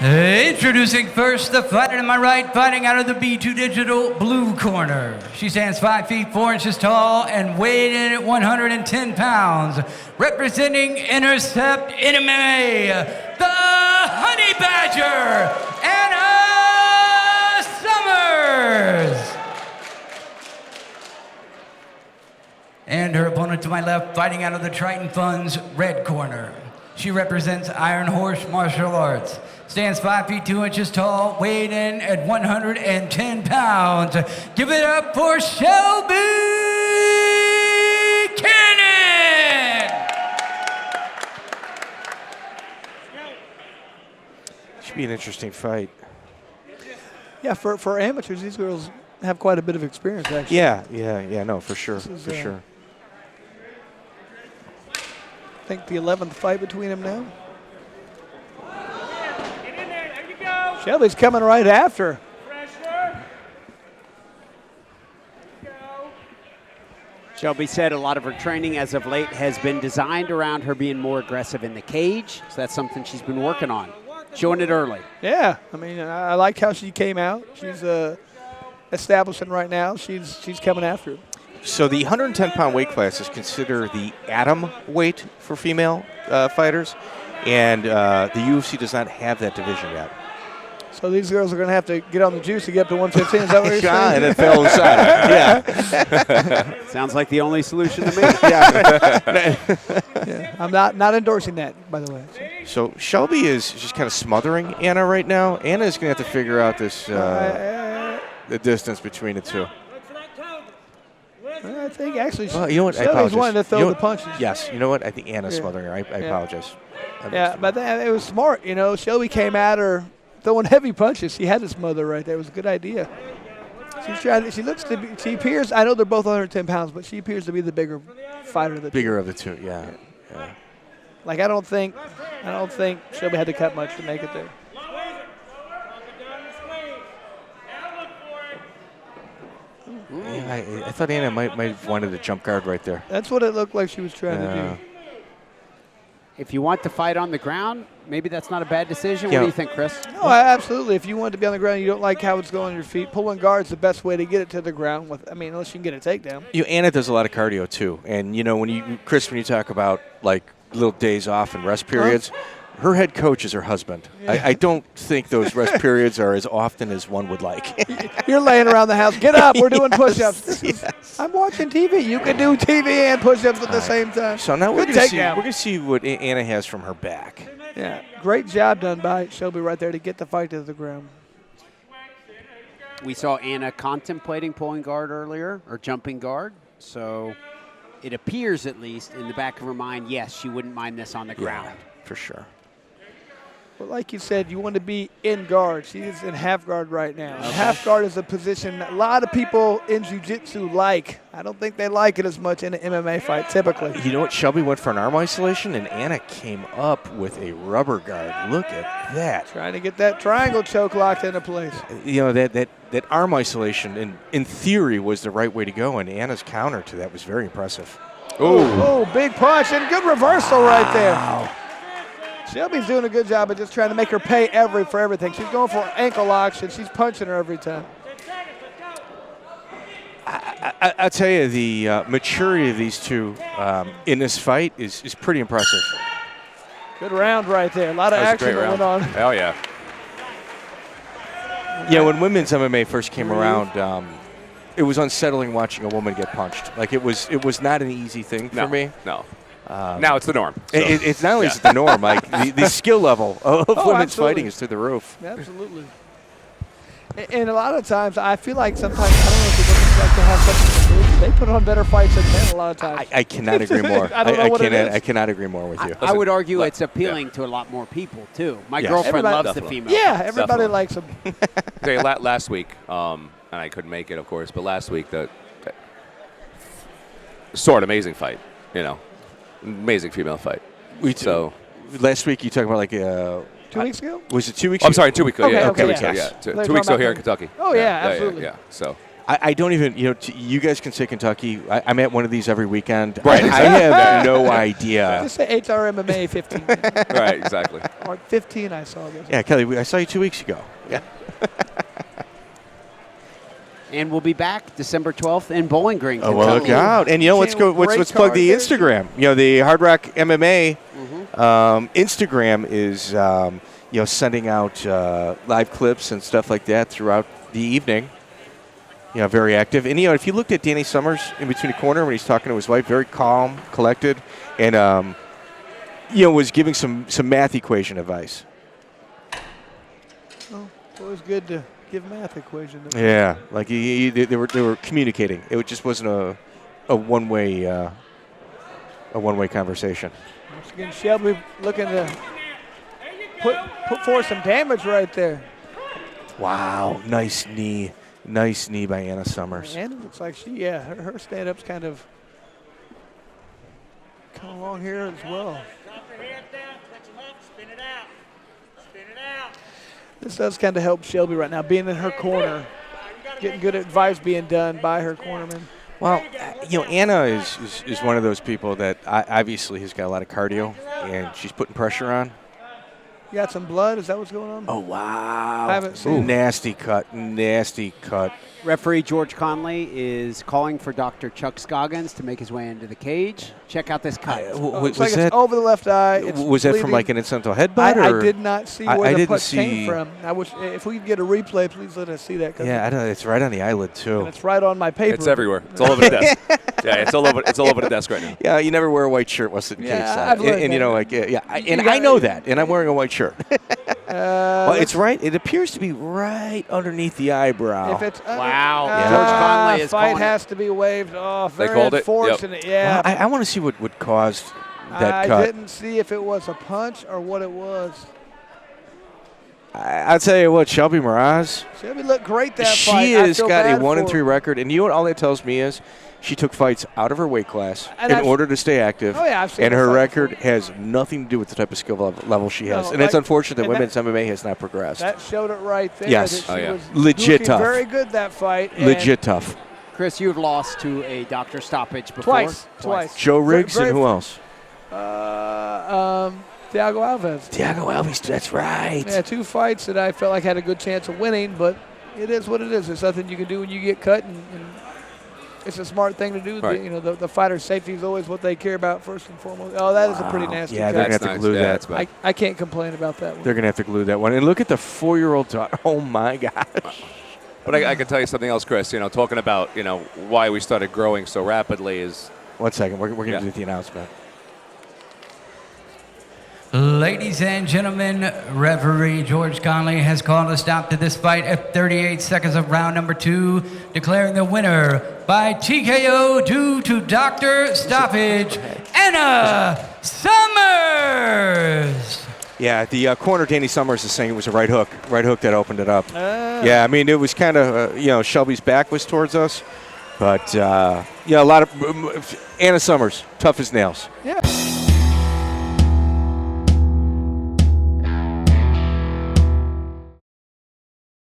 Introducing first, the fighter to my right, fighting out of the B2 Digital blue corner. She stands 5 feet 4 inches tall and weighed in at 110 pounds. Representing Intercept MMA, the Honey Badger, Anna Summers. And her opponent to my left, fighting out of the Triton Funds red corner. She represents Iron Horse Martial Arts. Stands 5 feet 2 inches tall, weighed in at 110 pounds. Give it up for Shelby Cannon! Should be an interesting fight. Yeah, for amateurs, these girls have quite a bit of experience, actually. Yeah, no, for sure, sure. I think the 11th fight between them now. Get in there, there you go. Shelby's coming right after. Pressure. Go. Shelby said a lot of her training as of late has been designed around her being more aggressive in the cage, so that's something she's been working on, showing it early. Yeah, I mean, I like how she came out. She's establishing right now. She's coming after it. So the 110-pound weight class is considered the atom weight for female fighters, and the UFC does not have that division yet. So these girls are going to have to get on the juice to get up to 115. Is that what you're saying? And it fell aside. Yeah. Sounds like the only solution to me. Yeah, I'm not endorsing that, by the way. So Shelby is just kind of smothering Anna right now. Anna is going to have to figure out this the distance between the two. I think actually You know what? I Shelby's apologize. wanting to throw the punches. Yes. You know what? I think Anna's smothering her. I apologize. Yeah, but it was smart. You know, Shelby came at her throwing heavy punches. She had to smother right there. It was a good idea. She's trying. She looks to be. She appears. I know they're both 110 pounds, but she appears to be the bigger fighter of the two. Bigger of the two. Yeah. Like I don't think Shelby had to cut much to make it there. Yeah, I thought Anna might have wanted a jump guard right there. That's what it looked like she was trying to do. If you want to fight on the ground, maybe that's not a bad decision. What do you think, Chris? No, absolutely. If you want to be on the ground, you don't like how it's going on your feet. Pulling guard's the best way to get it to the ground. Unless you can get a takedown. Anna does a lot of cardio too, and Chris, when you talk about like little days off and rest periods. Her head coach is her husband. Yeah. I don't think those rest periods are as often as one would like. You're laying around the house. Get up. We're doing push-ups. Yes. I'm watching TV. You can do TV and push-ups at the same time. So now we're going to see what Anna has from her back. Yeah, great job done by Shelby right there to get the fight to the ground. We saw Anna contemplating pulling guard earlier, or jumping guard. So it appears, at least, in the back of her mind, yes, she wouldn't mind this on the ground. Yeah, for sure. Well, like you said, you want to be in guard. She is in half guard right now. Okay. Half guard is a position that a lot of people in jiu-jitsu like. I don't think they like it as much in an MMA fight, typically. You know what? Shelby went for an arm isolation, and Anna came up with a rubber guard. Look at that. Trying to get that triangle choke locked into place. You know, that arm isolation, in theory, was the right way to go, and Anna's counter to that was very impressive. Oh, big punch and good reversal right there. Shelby's doing a good job of just trying to make her pay for everything. She's going for ankle locks, and she's punching her every time. I'll tell you, the maturity of these two in this fight is pretty impressive. Good round right there. A lot of action going on. Hell yeah. Yeah, when women's MMA first came around, it was unsettling watching a woman get punched. Like, it was not an easy thing for me. No. Now it's the norm. So. It's not only is it the norm, like the skill level of women's fighting is through the roof. Absolutely. And a lot of times, I feel like sometimes, I don't know if the women like to have such they put on better fights than men a lot of times. I cannot agree more. I cannot agree more with you. I would argue it's appealing to a lot more people, too. My girlfriend loves the female. Yeah, everybody likes them. Last week, and I couldn't make it, of course, but last week, the amazing fight, amazing female fight. Last week you talking about like 2 weeks ago? Was it 2 weeks? I'm sorry, 2 weeks ago. Okay, 2 weeks ago. Yeah, 2 weeks ago here in Kentucky. Oh yeah, absolutely. Yeah. So I don't even, you guys can say Kentucky. I'm at one of these every weekend. Right, I have no idea. Just say HRMMA 15. Right, exactly. Or 15 I saw this. Yeah, Kelly, I saw you 2 weeks ago. Yeah. And we'll be back December 12th in Bowling Green, Oh, Kentucky. well, look out. And, let's go. Let's Great plug the card there, Instagram. The Hard Rock MMA Instagram is, sending out live clips and stuff like that throughout the evening. Very active. And, if you looked at Danny Summers in between the corner when he's talking to his wife, very calm, collected, and, was giving some math equation advice. Oh, it's always good to give math equations. Yeah, like they were communicating. It just wasn't a one-way conversation. Once again, Shelby looking to put forth some damage right there. Wow, nice knee by Anna Summers. And it looks like her stand-up's kind of come along here as well. Drop your hands down, touch them up, spin it out. Spin it out. This does kind of help Shelby right now, being in her corner, getting good advice being done by her cornerman. Well, Anna is one of those people that obviously has got a lot of cardio, and she's putting pressure on. You got some blood? Is that what's going on? Oh, wow. I haven't seen it. Nasty cut. Referee George Conley is calling for Dr. Chuck Scoggins to make his way into the cage. Check out this cut. Looks like it's over the left eye. It's Was that from bleeding. like an incidental headbutt? I or? did not see I where the didn't punch see- came from. I wish if we could get a replay, please let us see that. Yeah, I don't know. It's right on the eyelid too. And it's right on my paper. It's everywhere. It's all over the desk. Yeah, it's all over the desk right now. Yeah, you never wear a white shirt once in case. Yeah, I've learned that. And I know that, and I'm wearing a white shirt. Well, it's right. It appears to be right underneath the eyebrow. If it's Wow. George Conley is fight calling it. has to be waived. Oh, very called it? Yep. unfortunate. Yeah. Well, I want to see what caused that I cut. didn't see if it was a punch or what it was. I'll tell you what, Shelby Mroz, Shelby looked great that fight. she I has feel got a bad 1-3 for her. record, and you know what all that tells me is she took fights out of her weight class And in I've- order to stay active. Oh, yeah, I've seen and her her fight record before. has nothing to do with the type of skill level she has. No, and it's like- unfortunate that and women's MMA has not progressed. That showed it right there. Yes. That she Oh, yeah. was Legit looking tough. very good that fight. and Legit tough. Chris, you've lost to a doctor stoppage before. Twice. Joe Riggs Very- and who else? Thiago Alves. Thiago Alves, that's right. Yeah, 2 fights that I felt like had a good chance of winning, but it is what it is. There's nothing you can do when you get cut, and it's a smart thing to do. Right. The fighter's safety is always what they care about first and foremost. Oh, that is a pretty nasty Yeah, cut. they're going to have That's to glue nice. Yeah, that. that's bad. I can't complain about that one. They're going to have to glue that one. And look at the 4-year-old daughter. Oh, my gosh. But I can tell you something else, Chris. Talking about why we started growing so rapidly is 1 second. We're going to Yeah. do the announcement. Ladies and gentlemen, referee George Conley has called a stop to this fight at 38 seconds of round number 2, declaring the winner by TKO due to doctor stoppage, Anna Summers. Yeah, the corner Danny Summers is saying it was a right hook that opened it up. Yeah, I mean, it was kind of, Shelby's back was towards us. But, a lot of Anna Summers, tough as nails. Yeah.